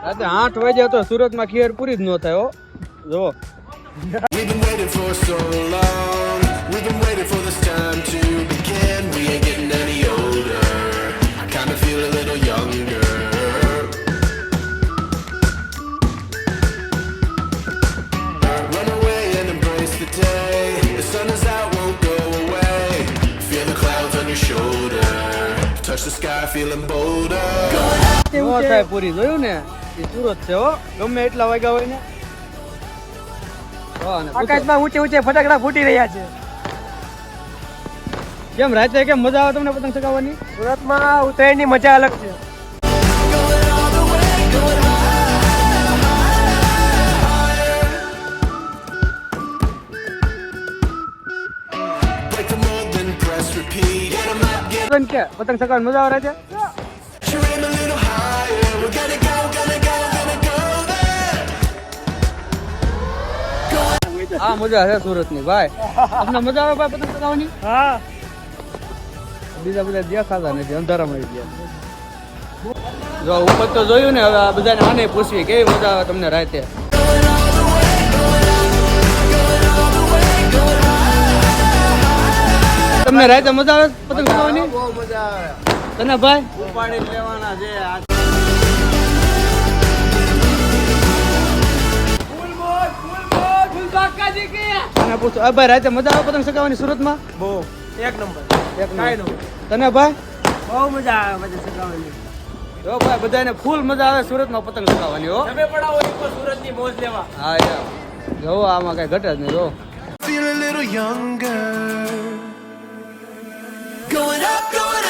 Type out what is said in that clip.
રાતે 8 વાગ્યા તો સુરતમાં ખીર પૂરી જ ન થાય હો જો We've been waiting for so long. We've been waiting for this time to begin. We ain't getting any older. I kinda feel a little younger. Run away and embrace the day. The sun is out, won't go away. Feel the clouds on your shoulder. Touch the sky, feeling bolder. નો થાય પૂરી જોયું ને એ સુરત છે હો ગમે એટલા વાગ્યા હોય ને આકાશમાં ઊંચે ઊંચે ફટાકડા ફૂટી રહ્યા છે. કેમ રાતે કેમ મજા આવે તમને પતંગ ચગાવવાની? સુરતમાં ઉત્તરાયણની મજા અલગ છે. Break the mold, then press repeat. Get 'em up, get પતંગ કે પતંગ ચગાવવાની મજા આવે છે? you aim a little higher. We're gonna go, gonna go, gonna go there. આ મજા છે સુરતની ભાઈ તમને મજા આવે ભાઈ પતંગ ચગાવવાની? હા બીજા બધા દેખાતા નથી અંધારામાં આવી ગયા જો ઉપર તો જોયું ને હવે આ બધાને આને પૂછવી કેવી મજા આવે તમને રાતે તમને રાતે મજા આવે પતંગ ચગાવવાની? બહુ મજા આવે. તને ભાઈ ઉપાડી લેવાના છે. તને પૂછો આ ભાઈ રાતે મજા આવે પતંગ ચગાવવાની સુરતમાં? બહુ એક નંબર. એક નંબર. તને ભાઈ બહુ મજા આવે પછી સગાવાની. જો ભાઈ બધાને ફૂલ મજા આવે સુરતમાં પતંગ ચગાવવાની હો તમે પણ આવો એક સુરતની મોજ લેવા. હા યાર જો આમાં કઈ ઘટે જ નહીં જો Feel a little younger. Going up, going up.